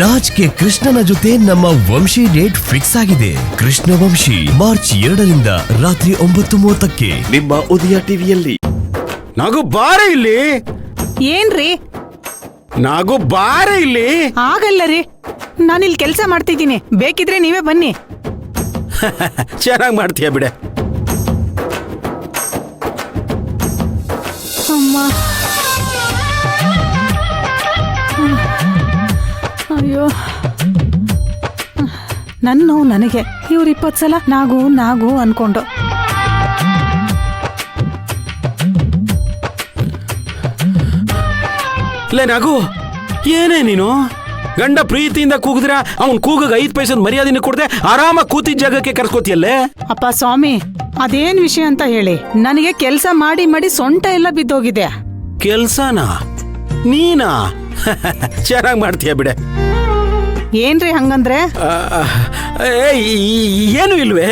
Raj K ಕೃಷ್ಣನ ಜೊತೆ ನಮ್ಮ ವಂಶಿ ಡೇಟ್ ಫಿಕ್ಸ್ ಆಗಿದೆ. ಕೃಷ್ಣ ವಂಶಿ ಮಾರ್ಚ್ 2ರಿಂದ ರಾತ್ರಿ 9:30ಕ್ಕೆ ನಿಮ್ಮ ಉದಯ ಟಿವಿಯಲ್ಲಿ. ನಾಗು ಬಾರ ಇಲ್ಲಿ. ಏನ್ರಿ? ನಾಗು ಬಾರ ಇಲ್ಲಿ. ಆಗಲ್ಲ ರೀ, ನಾನಿಲ್ಲಿ ಕೆಲಸ ಮಾಡ್ತಿದ್ದೀನಿ, ಬೇಕಿದ್ರೆ ನೀವೇ ಬನ್ನಿ. ಚೆನ್ನಾಗಿ ಮಾಡ್ತೀಯ ಬಿಡೆ. ಅಮ್ಮ, ಅಯ್ಯೋ, ನನ್ನ ನೋವು ನನಗೆ. ಇವ್ರು 20 ಸಲ ನಾಗು ನಾಗು ಅನ್ಕೊಂಡು. ಲೇ ನಾಗು, ಏನೇ ನೀನು? ಗಂಡ ಪ್ರೀತಿಯಿಂದ ಕೂಗಿದ್ರ ಅವನ್ ಕೂಗಗ 5 ಪೈಸದ ಮರ್ಯಾದೆನ ಕೊಡದೆ ಆರಾಮಾಗಿ ಕೂತಿದ್ದ ಜಾಗಕ್ಕೆ ಕರ್ಸ್ಕೋತಿಯಲ್ಲೇ. ಅಪ್ಪ ಸ್ವಾಮಿ, ಅದೇನ್ ವಿಷಯ ಅಂತ ಹೇಳಿ. ನನಗೆ ಕೆಲಸ ಮಾಡಿ ಮಾಡಿ ಸೊಂಟ ಎಲ್ಲ ಬಿದ್ದೋಗಿದೆ. ಕೆಲ್ಸನಾ? ನೀನಾ? ಚೆನ್ನಾಗಿ ಮಾಡ್ತೀಯ ಬಿಡೆ. ಏನ್ರಿ ಹಂಗಂದ್ರೆ? ಏನು ಇಲ್ವೇ,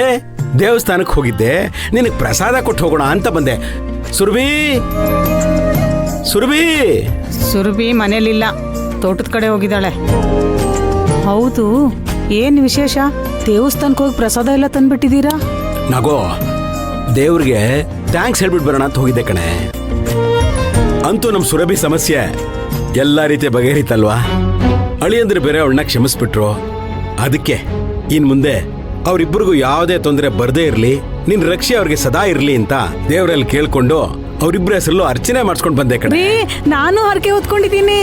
ದೇವಸ್ಥಾನಕ್ಕೆ ಹೋಗಿದ್ದೆ, ನಿನಗೆ ಪ್ರಸಾದ ಕೊಟ್ಟು ಹೋಗೋಣ ಅಂತ ಬಂದೆ. ಸುರಭಿ ಸುರಭಿ ಸುರಭಿ ಮನೇಲಿಲ್ಲ, ತೋಟದ ಕಡೆ ಹೋಗಿದ್ದಾಳೆ. ಹೌದು, ಏನ್ ವಿಶೇಷ? ದೇವಸ್ಥಾನಕ್ಕೆ ಹೋಗಿ ಪ್ರಸಾದ ಎಲ್ಲ ತಂದ್ಬಿಟ್ಟಿದ್ದೀರಾ? ನಾಗೋ, ದೇವ್ರಿಗೆ ಥ್ಯಾಂಕ್ಸ್ ಹೇಳ್ಬಿಟ್ಟು ಬರೋಣ ಅಂತ ಹೋಗಿದ್ದೆ ಕಣೆ. ಅಂತೂ ನಮ್ ಸುರಭಿ ಸಮಸ್ಯೆ ಎಲ್ಲಾ ರೀತಿ ಬಗೆಹರಿತಲ್ವಾ? ಅಳಿಯಂದ್ರೆ ಬೇರೆ ಅವಳನ್ನ ಕ್ಷಮಿಸ್ಬಿಟ್ರು. ಅದಕ್ಕೆ ಇನ್ ಮುಂದೆ ಅವ್ರಿಬ್ಬರಿಗೂ ಯಾವುದೇ ತೊಂದರೆ ಬರ್ದೇ ಇರ್ಲಿ, ನಿನ್ ರಕ್ಷೆ ಅವ್ರಿಗೆ ಸದಾ ಇರ್ಲಿ ಅಂತ ದೇವರಲ್ಲಿ ಕೇಳ್ಕೊಂಡು ಅವ್ರಿಬ್ರ ಹೆಸರಲ್ಲೂ ಅರ್ಚನೆ ಮಾಡಿಸ್ಕೊಂಡು ಬಂದೆ ಕಣೆ. ನಾನು ಹರಕೆ ಹೊತ್ಕೊಂಡಿದ್ದೀನಿ.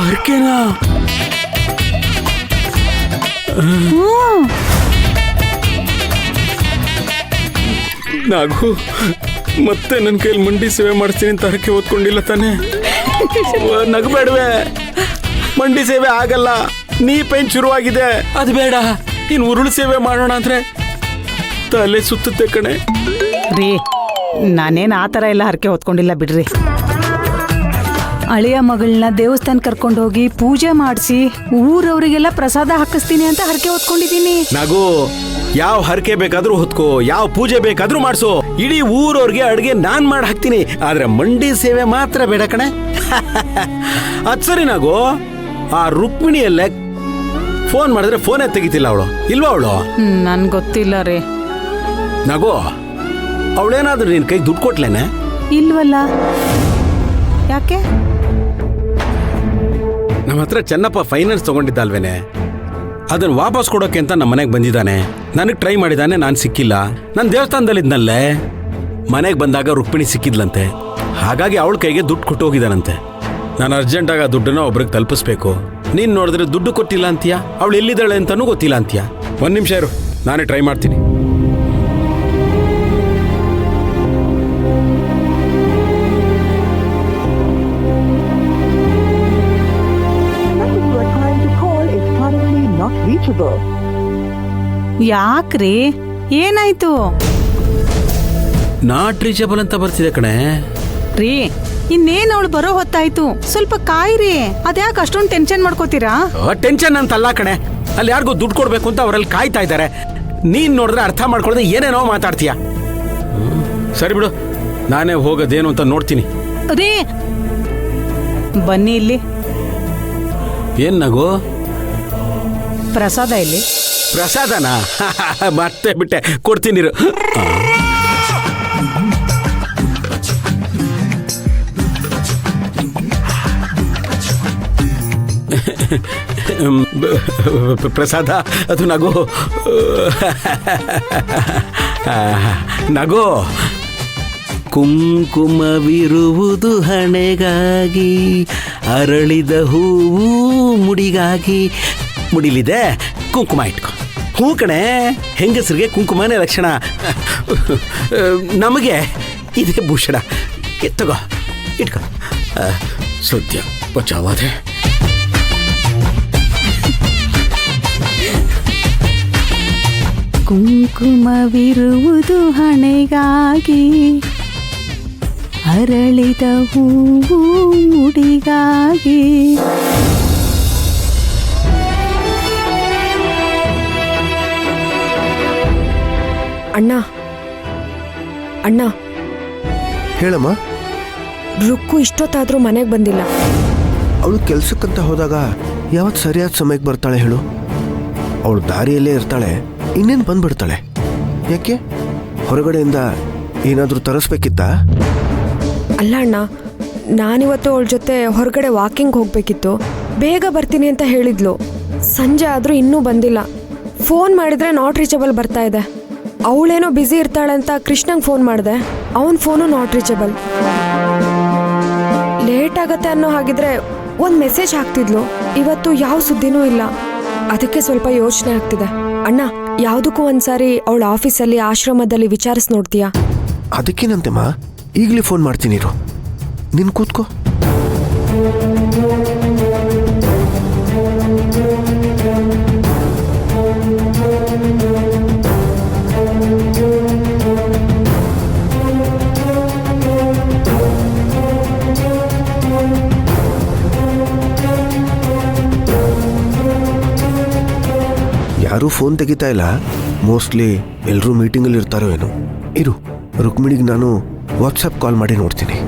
ಹರಕೆನಾ? ನಾಗು, ಮತ್ತೆ ನನ್ನ ಕೈಲಿ ಮಂಡಿ ಸೇವೆ ಮಾಡಿಸ್ತೀನಿ ಅಂತ ಹರಕೆ ಓದ್ಕೊಂಡಿಲ್ಲ ತಾನೆ? ನಗಬೇಡವೆ, ಮಂಡಿ ಸೇವೆ ಆಗಲ್ಲ, ನೀ ಪೈನ್ ಶುರುವಾಗಿದೆ. ಅದು ಬೇಡ, ಇನ್ನು ಉರುಳು ಸೇವೆ ಮಾಡೋಣ ಅಂದ್ರೆ ತಲೆ ಸುತ್ತುತ್ತೆ ಕಣೆ. ರೀ, ನಾನೇನು ಆ ಥರ ಎಲ್ಲ ಹರಕೆ ಹೊತ್ಕೊಂಡಿಲ್ಲ ಬಿಡ್ರಿ. ಅಳಿಯ ಮಗಳನ್ನ ದೇವಸ್ಥಾನ ಕರ್ಕೊಂಡು ಹೋಗಿ ಪೂಜೆ ಮಾಡಿಸಿ ಊರವರಿಗೆಲ್ಲ ಪ್ರಸಾದ ಹಾಕಿಸ್ತೀನಿ ಅಂತ ಹರಕೆ ಹೊತ್ಕೊಂಡಿದ್ದೀನಿ. ನಾಗು, ಯಾವ ಹರಕೆ ಬೇಕಾದ್ರೂ ಹೊತ್ಕೋ, ಯಾವ ಪೂಜೆ ಬೇಕಾದ್ರೂ ಮಾಡ್ಸೋ, ಇಡೀ ಊರವ್ರಿಗೆ ಅಡ್ಗೆ ನಾನ್ ಮಾಡಿ ಹಾಕ್ತೀನಿ. ಆದ್ರೆ ಮಂಡಿ ಸೇವೆ ಮಾತ್ರ ಬೇಡ ಕಣೆ. ಅದ್ ಸರಿ ನಾಗು, ಆ ರುಕ್ಮಿಣಿಯಲ್ಲೇ ಫೋನ್ ಮಾಡಿದ್ರೆ ಫೋನೇ ತೆಗಿತಿಲ್ಲ ಅವಳು, ಇಲ್ವಾ ಅವಳು? ನನ್ ಗೊತ್ತಿಲ್ಲ ರೀ. ನಾಗು, ಅವಳೇನಾದ್ರೂ ನಿನ್ ಕೈಗೆ ದುಡ್ಡು ಕೊಟ್ಲೇನೆ? ಇಲ್ವಲ್ಲ, ಯಾಕೆ? ನಮ್ಮ ಹತ್ರ ಚೆನ್ನಪ್ಪ ಫೈನಾನ್ಸ್ ತಗೊಂಡಿದ್ದಲ್ವೇನೆ, ಅದನ್ನ ವಾಪಸ್ ಕೊಡೋಕೆ ಅಂತ ನಮ್ಮ ಮನೆಗೆ ಬಂದಿದ್ದಾನೆ. ನನಗೆ ಟ್ರೈ ಮಾಡಿದ್ದಾನೆ, ನಾನು ಸಿಕ್ಕಿಲ್ಲ. ನಾನು ದೇವಸ್ಥಾನದಲ್ಲಿದ್ನಲ್ಲೇ, ಮನೆಗೆ ಬಂದಾಗ ರುಕ್ಮಿಣಿ ಸಿಕ್ಕಿದ್ಲಂತೆ. ಹಾಗಾಗಿ ಅವಳ ಕೈಗೆ ದುಡ್ಡು ಕೊಟ್ಟು ಹೋಗಿದ್ದಾನಂತೆ. ನಾನು ಅರ್ಜೆಂಟಾಗಿ ಆ ದುಡ್ಡನ್ನ ಒಬ್ರಿಗೆ ತಲುಪಿಸ್ಬೇಕು. ನೀನು ನೋಡಿದ್ರೆ ದುಡ್ಡು ಕೊಟ್ಟಿಲ್ಲ ಅಂತೀಯ, ಅವಳು ಎಲ್ಲಿದ್ದಾಳೆ ಅಂತನೂ ಗೊತ್ತಿಲ್ಲ ಅಂತೀಯ. 1 ನಿಮಿಷ ಇರು, ನಾನೇ ಟ್ರೈ ಮಾಡ್ತೀನಿ. ಯಾಕ್ರಿ, ಏನಾಯ್ತು? ನಾಟ್ ರೀಚಬಲ್ ಅಂತ ಬರ್ತಿದೆ ಕಣೆ. ರೀ, ಇನ್ನೇನ್ ಅವಳು ಬರೋ ಹೊತ್ತಾಯ್ತು, ಸ್ವಲ್ಪ ಕಾಯಿರಿ. ಅದ್ಯಾಕೆ ಅಷ್ಟೊಂದು ಟೆನ್ಷನ್ ಮಾಡ್ಕೋತೀರಾ? ಟೆನ್ಷನ್ ಅಂತಲ್ಲ ಕಣೆ, ಅಲ್ಲಿ ಯಾರಿಗೂ ದುಡ್ಡು ಕೊಡ್ಬೇಕು ಅಂತ ಅವರಲ್ಲಿ ಕಾಯ್ತಾ ಇದ್ದಾರೆ. ನೀನ್ ನೋಡಿದ್ರೆ ಅರ್ಥ ಮಾಡ್ಕೊಳ್ಳದೆ ಏನೇನೋ ಮಾತಾಡ್ತೀಯ. ಸರಿ ಬಿಡು, ನಾನೇ ಹೋಗೋದೇನು ಅಂತ ನೋಡ್ತೀನಿ. ರೀ, ಬನ್ನಿ ಇಲ್ಲಿ. ಏನ್ ನಗು? ಪ್ರಸಾದ ಇಲ್ಲಿ. ಪ್ರಸಾದನಾ? ಮತ್ತೆ ಬಿಟ್ಟೆ, ಕೊಡ್ತೀನಿ. ಪ್ರಸಾದ ಅದು ನಗು. ನಗು. ಕುಂಕುಮವಿರುವುದು ಹಣೆಗಾಗಿ, ಅರಳಿದ ಹೂವು ಮುಡಿಗಾಗಿ. ಮುಡಿಲಿದೆ, ಕುಂಕುಮ ಇಟ್ಕೊ. ಹೂ ಕಣೆ, ಹೆಂಗಸರಿಗೆ ಕುಂಕುಮನೇ ಲಕ್ಷಣ, ನಮಗೆ ಇದೇ ಭೂಷಣ. ತಗೋ, ಇಟ್ಕೊ. ಸದ್ಯ ಬಚಾವಾದೆ. ಕುಂಕುಮವಿರುವುದು ಹಣೆಗಾಗಿ, ಅರಳಿದ ಹೂವು ಮುಡಿಗಾಗಿ. ಅಣ್ಣ, ಅಣ್ಣ. ಹೇಳಮ್ಮ. ರುಕ್ಕು ಇಷ್ಟೊತ್ತಾದ್ರೂ ಮನೆಗೆ ಬಂದಿಲ್ಲ. ಅವಳು ಕೆಲ್ಸಕ್ಕಂತ ಹೋದಾಗ ಯಾವತ್ತು ಸರಿಯಾದ ಸಮಯಕ್ಕೆ ಬರ್ತಾಳೆ ಹೇಳು? ಅವಳು ದಾರಿಯಲ್ಲೇ ಇರ್ತಾಳೆ, ಇನ್ನೇನು ಬಂದ್ಬಿಡ್ತಾಳೆ. ಯಾಕೆ ಹೊರಗಡೆಯಿಂದ ಏನಾದರೂ ತರಿಸ್ಬೇಕಿತ್ತಾ? ಅಲ್ಲ ಅಣ್ಣ, ನಾನಿವತ್ತು ಅವಳ ಜೊತೆ ಹೊರಗಡೆ ವಾಕಿಂಗ್ ಹೋಗ್ಬೇಕಿತ್ತು. ಬೇಗ ಬರ್ತೀನಿ ಅಂತ ಹೇಳಿದ್ಲು. ಸಂಜೆ ಆದರೂ ಇನ್ನೂ ಬಂದಿಲ್ಲ. ಫೋನ್ ಮಾಡಿದ್ರೆ ನಾಟ್ ರೀಚಬಲ್ ಬರ್ತಾ ಇದೆ. ಅವಳೇನೋ ಬ್ಯುಸಿ ಇರ್ತಾಳೆ ಅಂತ ಕೃಷ್ಣಂಗೆ ಫೋನ್ ಮಾಡಿದೆ, ಅವನ ಫೋನು ನಾಟ್ ರೀಚಬಲ್. ಲೇಟ್ ಆಗತ್ತೆ ಅನ್ನೋ ಹಾಗಿದ್ರೆ ಒಂದು ಮೆಸೇಜ್ ಹಾಕ್ತಿದ್ಲು. ಇವತ್ತು ಯಾವ ಸುದ್ದಿನೂ ಇಲ್ಲ. ಅದಕ್ಕೆ ಸ್ವಲ್ಪ ಯೋಚನೆ ಆಗ್ತಿದೆ. ಅಣ್ಣ, ಯಾವುದಕ್ಕೂ ಒಂದ್ಸಾರಿ ಅವಳ ಆಫೀಸಲ್ಲಿ ಆಶ್ರಮದಲ್ಲಿ ವಿಚಾರಿಸಿ ನೋಡ್ತೀಯಾ? ಅದಕ್ಕೇನಂತೆಮ್ಮ, ಈಗಲೇ ಫೋನ್ ಮಾಡ್ತೀನಿ ಇರು. ನೀನು ಕೂತ್ಕೋ. ಯಾರೂ ಫೋನ್ ತೆಗಿತಾ ಇಲ್ಲ. ಮೋಸ್ಟ್ಲಿ ಎಲ್ಲರೂ ಮೀಟಿಂಗಲ್ಲಿ ಇರ್ತಾರೋ ಏನೋ. ಇರು, ರುಕ್ಮಿಣಿಗೆ ನಾನು ವಾಟ್ಸಪ್ ಕಾಲ್ ಮಾಡಿ ನೋಡ್ತೀನಿ.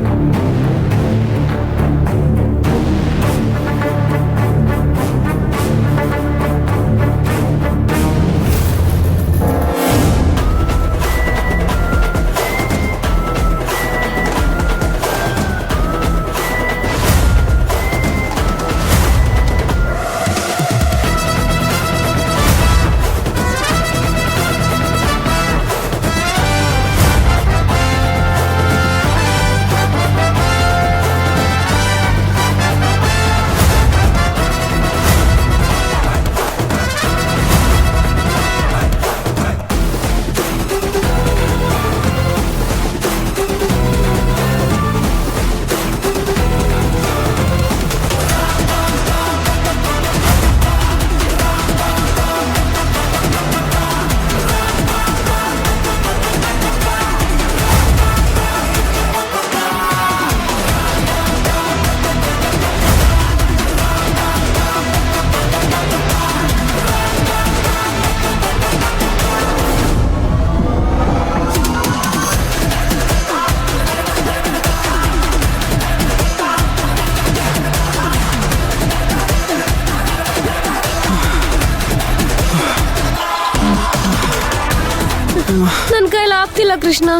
ನನ್ನ ಕೈಲಿ ಆಗ್ತಿಲ್ಲ ಕೃಷ್ಣ.